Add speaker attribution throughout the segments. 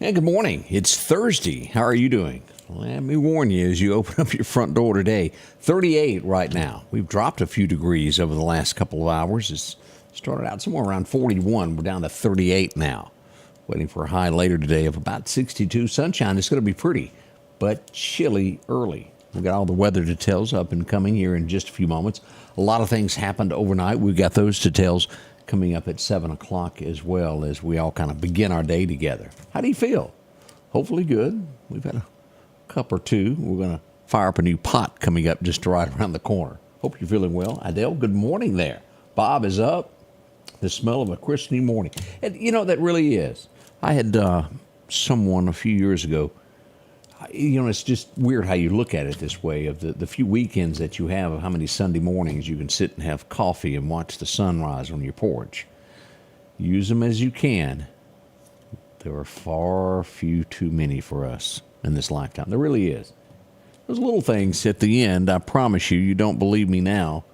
Speaker 1: Hey, good morning. It's Thursday. How are you doing? Let me warn you as you open up your front door today, 38 right now. We've dropped a few degrees over the last couple of hours. It's started out somewhere around 41. We're down to 38 now. Waiting for a high later today of about 62. Sunshine. It's going to be pretty, but chilly early. We've got all the weather details up and coming here in just a few moments. A lot of things happened overnight. We've got those details coming up at 7 o'clock as well as we all kind of begin our day together. How do you feel? Hopefully good. We've had a cup or two. We're going to fire up a new pot coming up just right around the corner. Hope you're feeling well. Adele, good morning there. Bob is up. The smell of a crisp new morning. And you know, that really is. I had someone a few years ago, it's just weird how you look at it this way, of the few weekends that you have, of how many Sunday mornings you can sit and have coffee and watch the sunrise on your porch. Use them as you can. There are far few too many for us in this lifetime. There really is. Those little things at the end, I promise you don't believe me now,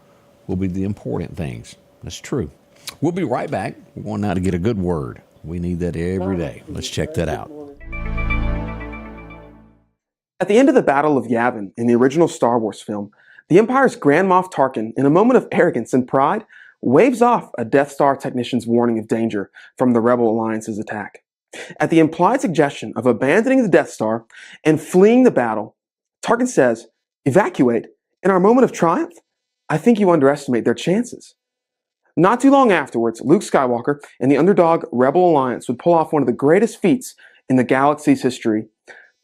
Speaker 1: will be the important things. That's true. We'll be right back. We're going now to get a good word. We need that every day. Let's check that out.
Speaker 2: At the end of the Battle of Yavin in the original Star Wars film, the Empire's Grand Moff Tarkin, in a moment of arrogance and pride, waves off a Death Star technician's warning of danger from the Rebel Alliance's attack. At the implied suggestion of abandoning the Death Star and fleeing the battle, Tarkin says, "Evacuate? In our moment of triumph? I think you underestimate their chances." Not too long afterwards, Luke Skywalker and the underdog Rebel Alliance would pull off one of the greatest feats in the galaxy's history,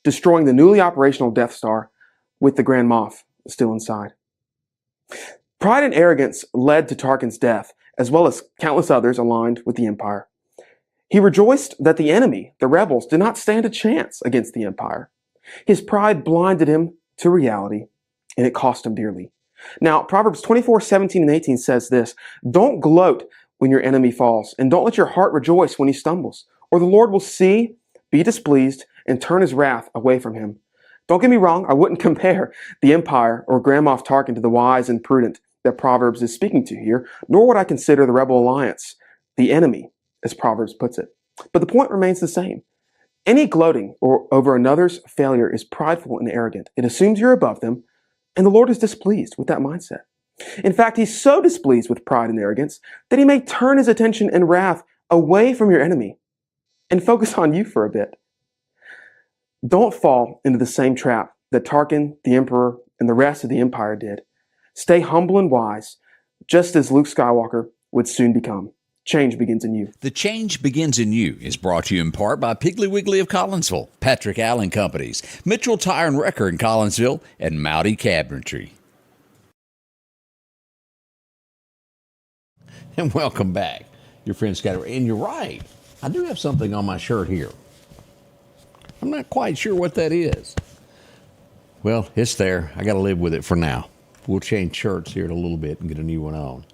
Speaker 2: destroying the newly operational Death Star with the Grand Moff still inside. Pride and arrogance led to Tarkin's death, as well as countless others aligned with the Empire. He rejoiced that the enemy, the rebels, did not stand a chance against the Empire. His pride blinded him to reality, and it cost him dearly. Now, Proverbs 24:17 and 18 says this: "Don't gloat when your enemy falls, and don't let your heart rejoice when he stumbles, or the Lord will see, be displeased, and turn his wrath away from him." Don't get me wrong, I wouldn't compare the Empire or Grand Moff Tarkin to the wise and prudent that Proverbs is speaking to here, nor would I consider the Rebel Alliance the enemy, as Proverbs puts it. But the point remains the same. Any gloating over another's failure is prideful and arrogant. It assumes you're above them, and the Lord is displeased with that mindset. In fact, he's so displeased with pride and arrogance that he may turn his attention and wrath away from your enemy and focus on you for a bit. Don't fall into the same trap that Tarkin, the Emperor, and the rest of the Empire did. Stay humble and wise, just as Luke Skywalker would soon become. Change begins in you.
Speaker 1: The Change Begins in You is brought to you in part by Piggly Wiggly of Collinsville, Patrick Allen Companies, Mitchell Tire and Wrecker in Collinsville, and Mowdy Cabinetry. And welcome back, your friend Scotty Ray. And you're right, I do have something on my shirt here. I'm not quite sure what that is. Well, it's there. I got to live with it for now. We'll change shirts here in a little bit and get a new one on.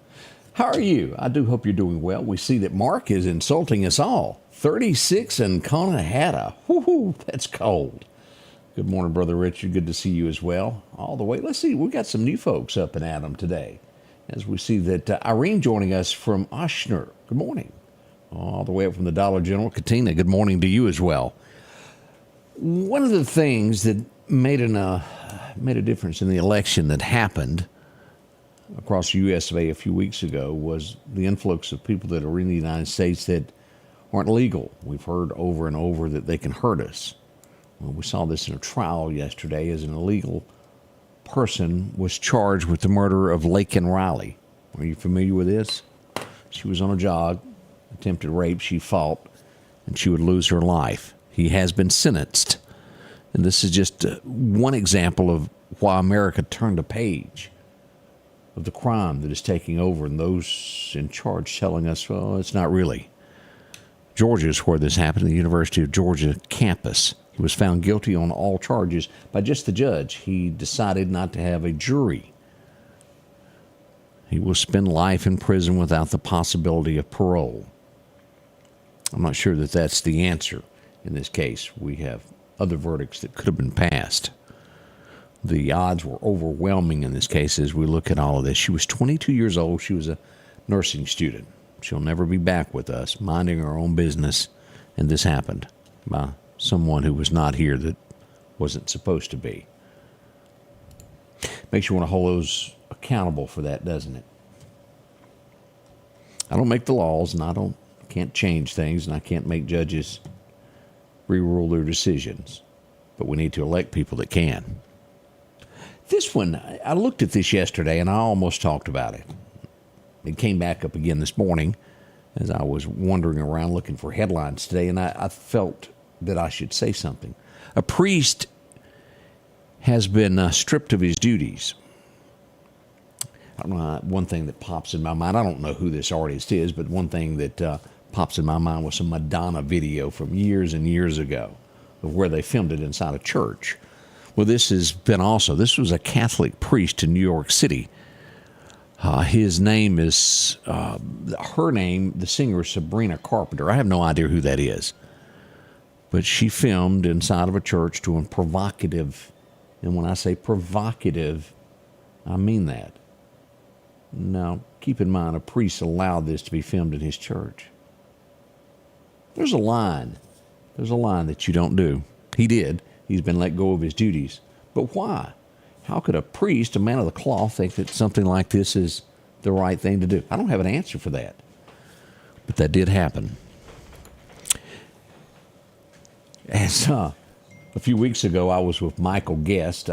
Speaker 1: How are you? I do hope you're doing well. We see that Mark is insulting us all. 36 in Conahatta. Whoo, that's cold. Good morning, Brother Richard. Good to see you as well. All the way. Let's see. We got some new folks up in Adam today. As we see that Irene joining us from Oshner. Good morning. All the way up from the Dollar General. Katina, good morning to you as well. One of the things that made a difference in the election that happened across the U.S. of A a few weeks ago was the influx of people that are in the United States that aren't legal. We've heard over and over that they can hurt us. Well, we saw this in a trial yesterday as an illegal person was charged with the murder of Laken Riley. Are you familiar with this? She was on a jog, attempted rape, she fought, and she would lose her life. He has been sentenced. And this is just one example of why America turned a page of the crime that is taking over, and those in charge telling us, well, it's not really. Georgia is where this happened, the University of Georgia campus. He was found guilty on all charges by just the judge. He decided not to have a jury. He will spend life in prison without the possibility of parole. I'm not sure that that's the answer in this case. We have other verdicts that could have been passed. The odds were overwhelming in this case as we look at all of this. She was 22 years old. She was a nursing student. She'll never be back with us, minding her own business. And this happened by someone who was not here that wasn't supposed to be. Makes you want to hold those accountable for that, doesn't it? I don't make the laws, and I can't change things, and I can't make judges rerule their decisions. But we need to elect people that can. This one, I looked at this yesterday, and I almost talked about it. It came back up again this morning as I was wandering around looking for headlines today, and I felt that I should say something. A priest has been stripped of his duties. I don't know, one thing that pops in my mind, I don't know who this artist is, but one thing that pops in my mind was some Madonna video from years and years ago of where they filmed it inside a church. Well, this was a Catholic priest in New York City. His name is, her name, the singer is Sabrina Carpenter. I have no idea who that is. But she filmed inside of a church doing provocative, and when I say provocative, I mean that. Now, keep in mind, a priest allowed this to be filmed in his church. There's a line that you don't do. He did. He's been let go of his duties. But why? How could a priest, a man of the cloth, think that something like this is the right thing to do? I don't have an answer for that. But that did happen. As a few weeks ago, I was with Michael Guest.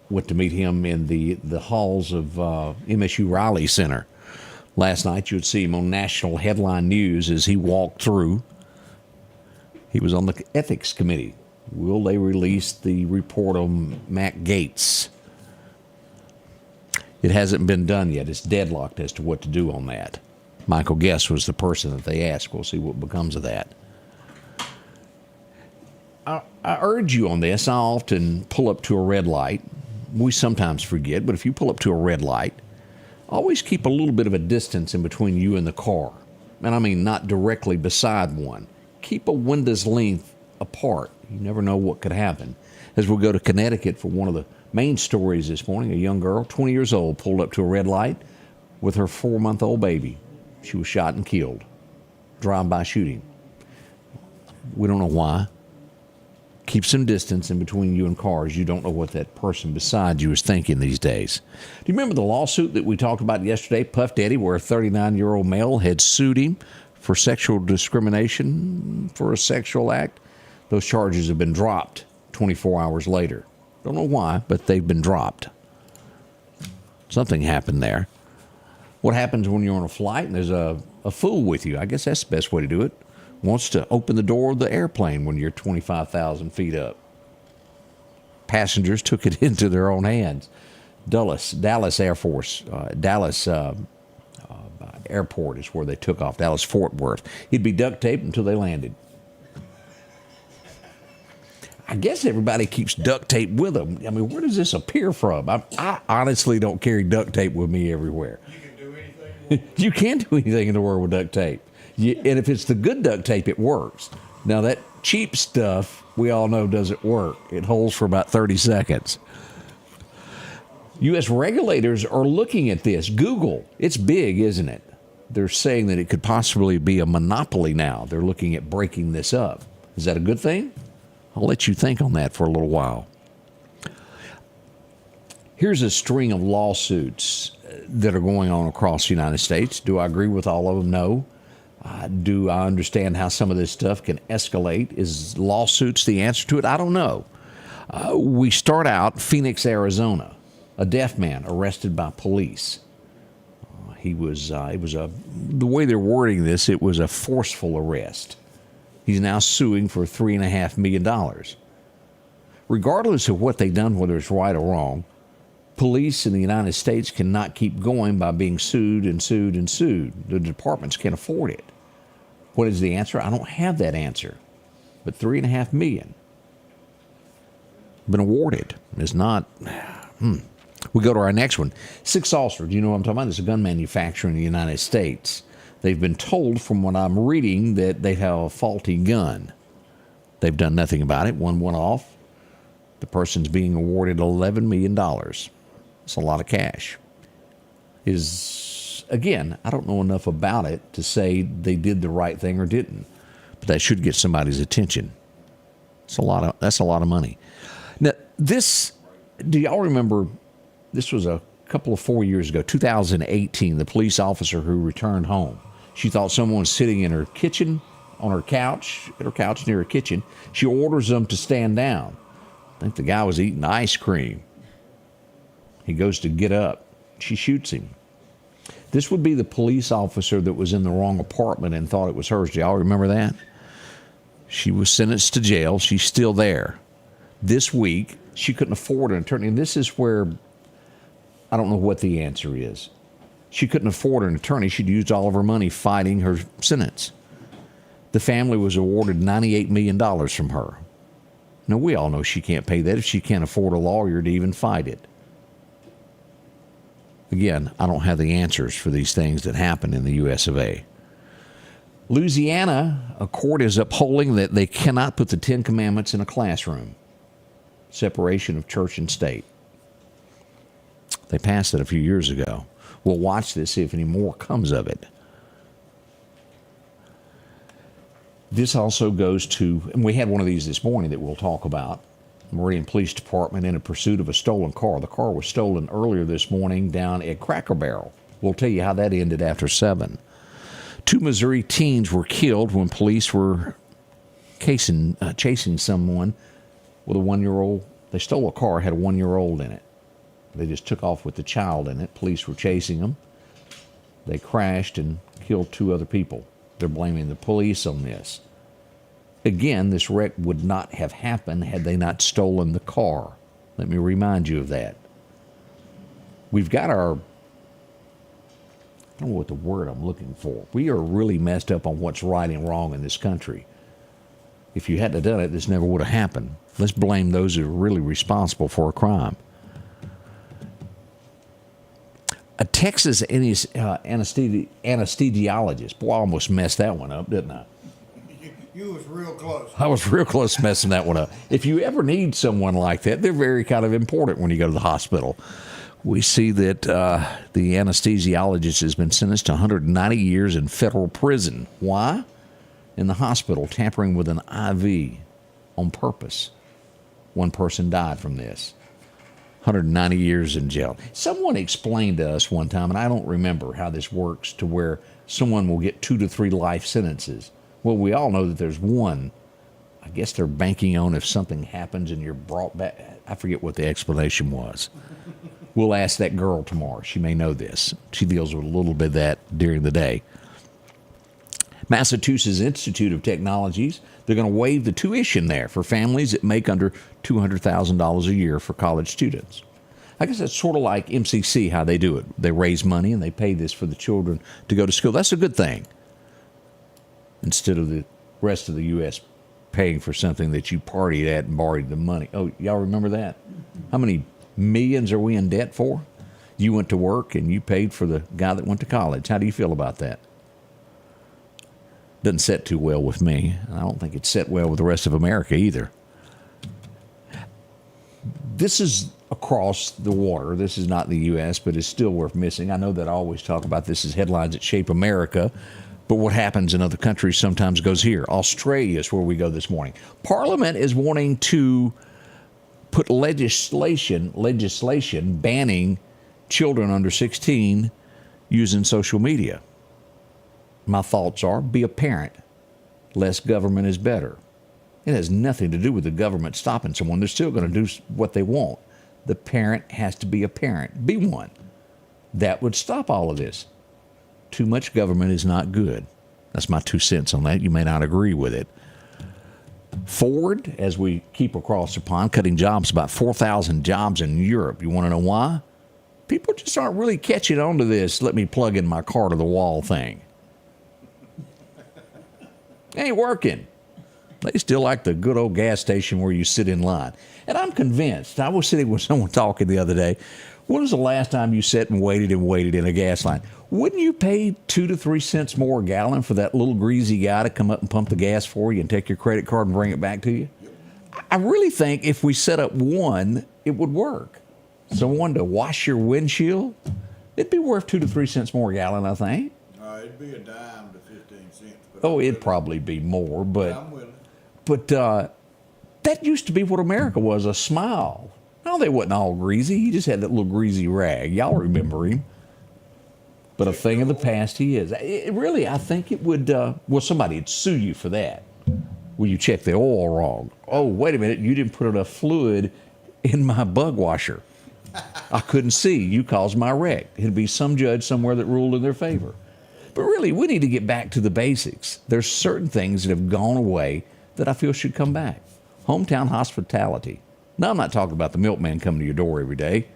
Speaker 1: Went to meet him in the halls of MSU Riley Center. Last night, you would see him on national headline news as he walked through. He was on the ethics committee. Will they release the report on Matt Gaetz? It hasn't been done yet. It's deadlocked as to what to do on that. Michael Guest was the person that they asked. We'll see what becomes of that. I urge you on this. I often pull up to a red light. We sometimes forget, but if you pull up to a red light, always keep a little bit of a distance in between you and the car. And I mean not directly beside one. Keep a window's length apart. You never know what could happen. As we'll go to Connecticut for one of the main stories this morning, a young girl, 20 years old, pulled up to a red light with her 4-month-old baby. She was shot and killed. Drive-by shooting. We don't know why. Keep some distance in between you and cars. You don't know what that person beside you is thinking these days. Do you remember the lawsuit that we talked about yesterday, Puff Daddy, where a 39-year-old male had sued him for sexual discrimination for a sexual act? Those charges have been dropped 24 hours later. Don't know why, but they've been dropped. Something happened there. What happens when you're on a flight and there's a fool with you? I guess that's the best way to do it. Wants to open the door of the airplane when you're 25,000 feet up. Passengers took it into their own hands. Dallas Airport is where they took off. Dallas Fort Worth. He'd be duct taped until they landed. I guess everybody keeps duct tape with them. I mean, where does this appear from? I honestly don't carry duct tape with me everywhere.
Speaker 3: You can do anything.
Speaker 1: You can do anything in the world with duct tape. And if it's the good duct tape, it works. Now, that cheap stuff, we all know, doesn't work. It holds for about 30 seconds. U.S. regulators are looking at this. Google, it's big, isn't it? They're saying that it could possibly be a monopoly now. They're looking at breaking this up. Is that a good thing? I'll let you think on that for a little while. Here's a string of lawsuits that are going on across the United States. Do I agree with all of them? No. Do I understand how some of this stuff can escalate? Is lawsuits the answer to it? I don't know. We start out Phoenix, Arizona. A deaf man arrested by police. The way they're wording this, it was a forceful arrest. He's now suing for $3.5 million. Regardless of what they've done, whether it's right or wrong, police in the United States cannot keep going by being sued and sued and sued. The departments can't afford it. What is the answer? I don't have that answer. But $3.5 million been awarded. It's not. We go to our next one. Six Ulster. Do you know what I'm talking about? It's a gun manufacturer in the United States. They've been told, from what I'm reading, that they have a faulty gun. They've done nothing about it. One went off. The person's being awarded $11 million. It's a lot of cash. Again, I don't know enough about it to say they did the right thing or didn't, but that should get somebody's attention. That's a lot of money. Now, do y'all remember, this was a couple of 4 years ago, 2018, the police officer who returned home. She thought someone was sitting in her kitchen, on her couch, at her couch near her kitchen. She orders them to stand down. I think the guy was eating ice cream. He goes to get up. She shoots him. This would be the police officer that was in the wrong apartment and thought it was hers. Do y'all remember that? She was sentenced to jail. She's still there. This week, she couldn't afford an attorney. And this is where I don't know what the answer is. She couldn't afford an attorney. She'd used all of her money fighting her sentence. The family was awarded $98 million from her. Now, we all know she can't pay that if she can't afford a lawyer to even fight it. Again, I don't have the answers for these things that happen in the U.S. of A. Louisiana, a court is upholding that they cannot put the Ten Commandments in a classroom. Separation of church and state. They passed it a few years ago. We'll watch this, see if any more comes of it. This also goes to, and we had one of these this morning that we'll talk about, Meridian Police Department in a pursuit of a stolen car. The car was stolen earlier this morning down at Cracker Barrel. We'll tell you how that ended after 7. 2 Missouri teens were killed when police were chasing someone with a 1-year-old. They stole a car, had a 1-year-old in it. They just took off with the child in it. Police were chasing them. They crashed and killed 2 other people. They're blaming the police on this. Again, this wreck would not have happened had they not stolen the car. Let me remind you of that. We've got I don't know what the word I'm looking for. We are really messed up on what's right and wrong in this country. If you hadn't done it, this never would have happened. Let's blame those who are really responsible for a crime. A Texas anesthesiologist. Boy, I almost messed that one up, didn't I?
Speaker 3: You was real close.
Speaker 1: I was real close to messing that one up. If you ever need someone like that, they're very kind of important when you go to the hospital. We see that the anesthesiologist has been sentenced to 190 years in federal prison. Why? In the hospital, tampering with an IV on purpose. 1 person died from this. 190 years in jail. Someone explained to us one time, and I don't remember how this works, to where someone will get 2 to 3 life sentences. Well, we all know that there's one. I guess they're banking on if something happens and you're brought back. I forget what the explanation was. We'll ask that girl tomorrow. She may know this. She deals with a little bit of that during the day. Massachusetts Institute of Technologies, they're going to waive the tuition there for families that make under $200,000 a year for college students. I guess that's sort of like MCC, how they do it. They raise money and they pay this for the children to go to school. That's a good thing. Instead of the rest of the U.S. paying for something that you partied at and borrowed the money. Oh, y'all remember that? How many millions are we in debt for? You went to work and you paid for the guy that went to college. How do you feel about that? Doesn't set too well with me. I don't think it's set well with the rest of America either. This is across the water. This is not the U.S., but it's still worth missing. I know that I always talk about this as headlines that shape America, but what happens in other countries sometimes goes here. Australia is where we go this morning. Parliament is wanting to put legislation banning children under 16 using social media. My thoughts are, be a parent. Less government is better. It has nothing to do with the government stopping someone. They're still going to do what they want. The parent has to be a parent. Be one. That would stop all of this. Too much government is not good. That's my 2 cents on that. You may not agree with it. Ford, as we keep across the pond, cutting jobs, about 4,000 jobs in Europe. You want to know why? People just aren't really catching on to this, let me plug in my car to the wall thing. Ain't working. They still like the good old gas station where you sit in line. And I'm convinced. I was sitting with someone talking the other day. When was the last time you sat and waited in a gas line? Wouldn't you pay 2 to 3 cents more a gallon for that little greasy guy to come up and pump the gas for you and take your credit card and bring it back to you? I really think if we set up one, it would work. Someone to wash your windshield, it'd be worth 2 to 3 cents more a gallon, I think.
Speaker 3: It'd be a dime to 15 cents.
Speaker 1: Oh, it'd probably be more, but
Speaker 3: I'm willing.
Speaker 1: But That used to be what America was, a smile. No, they wasn't all greasy. He just had that little greasy rag. Y'all remember him. But a thing of the past he is. Really, I think it would, well, somebody would sue you for that. Well, you checked the oil wrong. Oh, wait a minute, you didn't put enough fluid in my bug washer. I couldn't see. You caused my wreck. It'd be some judge somewhere that ruled in their favor. But really, we need to get back to the basics. There's certain things that have gone away that I feel should come back. Hometown hospitality. Now, I'm not talking about the milkman coming to your door every day.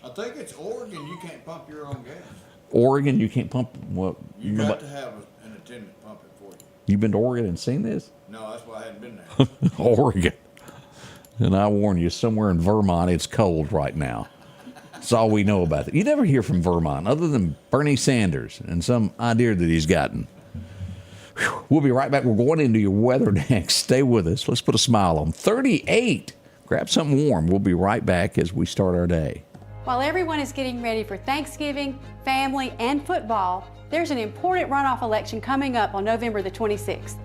Speaker 3: I think it's Oregon. You can't pump your own gas.
Speaker 1: Oregon, you can't pump. Well,
Speaker 3: You got to have an attendant pump it for you.
Speaker 1: You've been to Oregon and seen this?
Speaker 3: No, that's why I hadn't been there.
Speaker 1: Oregon. And I warn you, somewhere in Vermont, it's cold right now. That's all we know about it. You never hear from Vermont other than Bernie Sanders and some idea that he's gotten. Whew. We'll be right back. We're going into your weather next. Stay with us. Let's put a smile on. 38. Grab something warm. We'll be right back as we start our day.
Speaker 4: While everyone is getting ready for Thanksgiving, family, and football, there's an important runoff election coming up on November the 26th.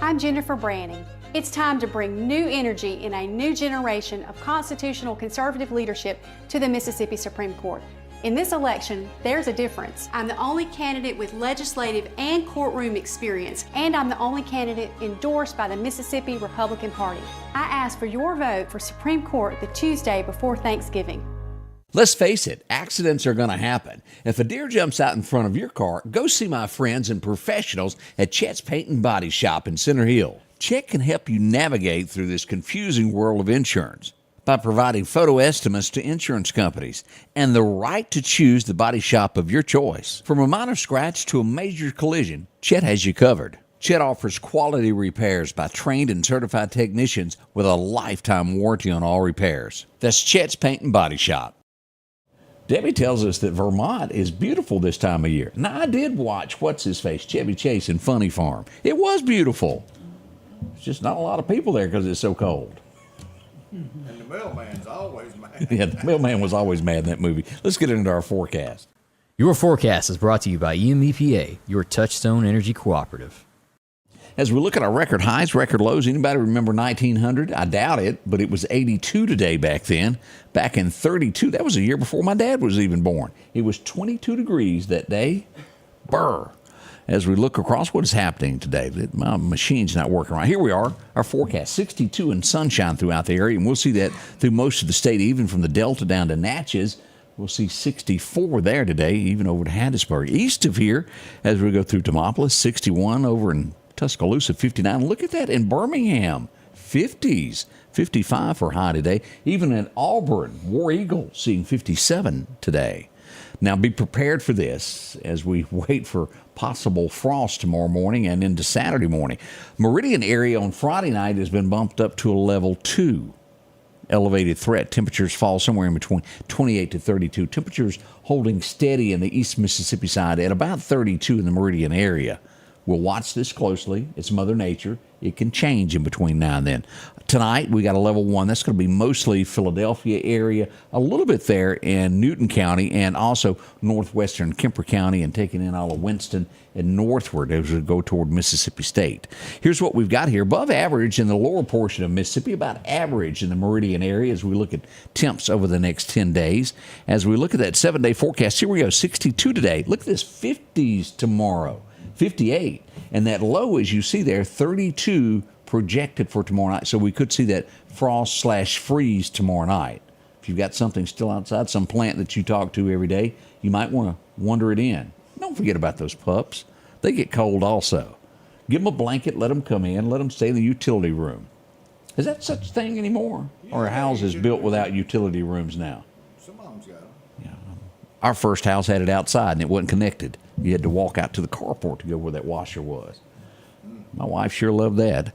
Speaker 4: I'm Jennifer Branning. It's time to bring new energy in a new generation of constitutional conservative leadership to the Mississippi Supreme Court. In this election, there's a difference. I'm the only candidate with legislative and courtroom experience, and I'm the only candidate endorsed by the Mississippi Republican Party. I ask for your vote for Supreme Court the Tuesday before Thanksgiving.
Speaker 1: Let's face it, accidents are going to happen. If a deer jumps out in front of your car, go see my friends and professionals at Chet's Paint and Body Shop in Center Hill. Chet can help you navigate through this confusing world of insurance by providing photo estimates to insurance companies and the right to choose the body shop of your choice. From a minor scratch to a major collision, Chet has you covered. Chet offers quality repairs by trained and certified technicians with a lifetime warranty on all repairs. That's Chet's Paint and Body Shop. Debbie tells us that Vermont is beautiful this time of year. Now, I did watch What's-His-Face, Chevy Chase in Funny Farm. It was beautiful. There's just not a lot of people there because it's so cold.
Speaker 3: And the mailman's always mad.
Speaker 1: Yeah, the mailman was always mad in that movie. Let's get into our forecast.
Speaker 5: Your forecast is brought to you by EMEPA, your Touchstone Energy Cooperative.
Speaker 1: As we look at our record highs, record lows, anybody remember 1900? I doubt it, but it was 82 today back then. Back in 32, that was a year before my dad was even born. It was 22 degrees that day. Brr. As we look across what is happening today, my machine's not working right. Here we are, our forecast, 62 and sunshine throughout the area, and we'll see that through most of the state, even from the Delta down to Natchez. We'll see 64 there today, even over to Hattiesburg. East of here, as we go through Demopolis, 61 over in Tuscaloosa, 59. Look at that in Birmingham, 50s, 55 for high today. Even in Auburn, War Eagle seeing 57 today. Now be prepared for this as we wait for possible frost tomorrow morning and into Saturday morning. Meridian area on Friday night has been bumped up to a level 2. Elevated threat. Temperatures fall somewhere in between 28 to 32. Temperatures holding steady in the East Mississippi side at about 32 in the Meridian area. We'll watch this closely. It's Mother Nature. It can change in between now and then. Tonight, we got a level 1. That's going to be mostly Philadelphia area, a little bit there in Newton County, and also northwestern Kemper County, and taking in all of Winston and northward as we go toward Mississippi State. Here's what we've got here. Above average in the lower portion of Mississippi, about average in the Meridian area as we look at temps over the next 10 days. As we look at that 7-day forecast, here we go, 62 today. Look at this, 50s tomorrow. 58, and that low, as you see there, 32 projected for tomorrow night. So we could see that frost/freeze tomorrow night. If you've got something still outside, some plant that you talk to every day, you might want to wander it in. Don't forget about those pups. They get cold also. Give them a blanket, let them come in, let them stay in the utility room. Is that such a thing anymore? Or are houses built without utility rooms now?
Speaker 3: Some of them's got them.
Speaker 1: Yeah. Our first house had it outside and it wasn't connected. You had to walk out to the carport to go where that washer was. My wife sure loved that.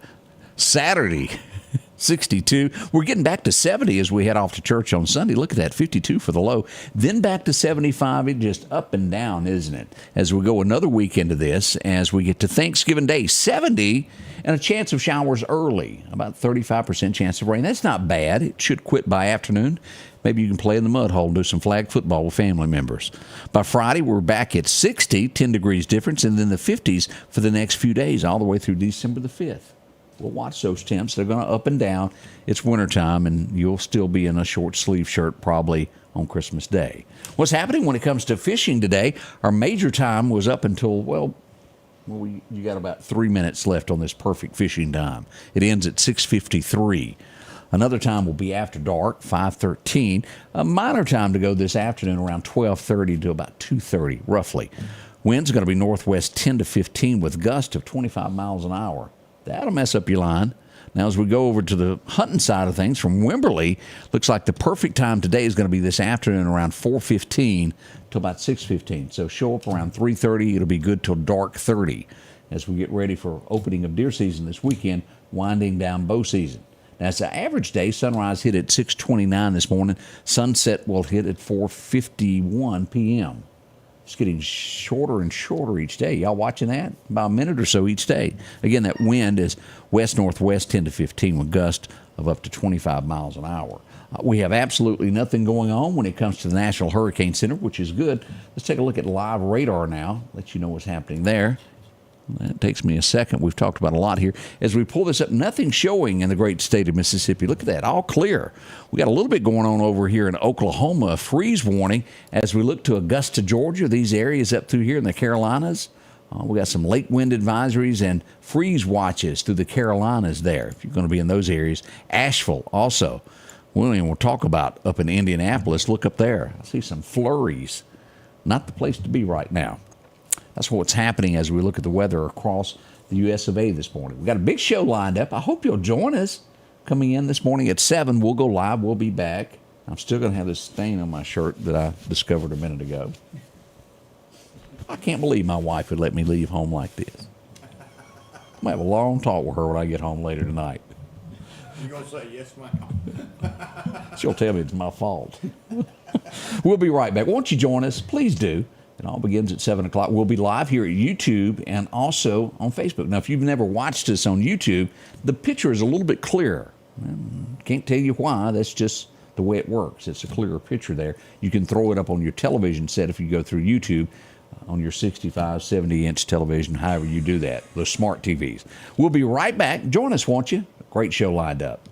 Speaker 1: Saturday, 62. We're getting back to 70 as we head off to church on Sunday. Look at that, 52 for the low. Then back to 75. It just up and down, isn't it? As we go another week into this, as we get to Thanksgiving Day, 70 and a chance of showers early. About 35% chance of rain. That's not bad. It should quit by afternoon. Maybe you can play in the mud hole and do some flag football with family members. By Friday, we're back at 60, 10 degrees difference, and then the 50s for the next few days, all the way through December the 5th. we'll watch those temps. They're going to up and down. It's wintertime, and you'll still be in a short sleeve shirt probably on Christmas Day. What's happening when it comes to fishing today? Our major time was up until, you got about 3 minutes left on this perfect fishing time. It ends at 6:53. Another time will be after dark, 5:13. A minor time to go this afternoon around 12:30 to about 2:30, roughly. Winds are going to be northwest 10 to 15 with gusts of 25 miles an hour. That'll mess up your line. Now, as we go over to the hunting side of things from Wimberley, looks like the perfect time today is going to be this afternoon around 4:15 to about 6:15. So show up around 3:30. It'll be good till dark 30 as we get ready for opening of deer season this weekend, winding down bow season. Now, it's an average day. Sunrise hit at 6:29 this morning. Sunset will hit at 4:51 p.m. It's getting shorter and shorter each day. Y'all watching that? About a minute or so each day. Again, that wind is west-northwest 10 to 15 with gusts of up to 25 miles an hour. We have absolutely nothing going on when it comes to the National Hurricane Center, which is good. Let's take a look at live radar now, let you know what's happening there. That takes me a second. We've talked about a lot here. As we pull this up, nothing showing in the great state of Mississippi. Look at that, all clear. We got a little bit going on over here in Oklahoma, a freeze warning as we look to Augusta, Georgia, these areas up through here in the Carolinas. We got some lake wind advisories and freeze watches through the Carolinas there, if you're going to be in those areas. Asheville also. We don't even want to talk about up in Indianapolis. Look up there. I see some flurries. Not the place to be right now. That's what's happening as we look at the weather across the U.S. of A. this morning. We've got a big show lined up. I hope you'll join us. Coming in this morning at 7, we'll go live. We'll be back. I'm still going to have this stain on my shirt that I discovered a minute ago. I can't believe my wife would let me leave home like this. I'm going to have a long talk with her when I get home later tonight.
Speaker 3: You're going to say yes, ma'am.
Speaker 1: She'll tell me it's my fault. We'll be right back. Won't you join us? Please do. It all begins at 7 o'clock. We'll be live here at YouTube and also on Facebook. Now, if you've never watched us on YouTube, the picture is a little bit clearer. Can't tell you why. That's just the way it works. It's a clearer picture there. You can throw it up on your television set if you go through YouTube on your 65, 70-inch television, however you do that, those smart TVs. We'll be right back. Join us, won't you? Great show lined up.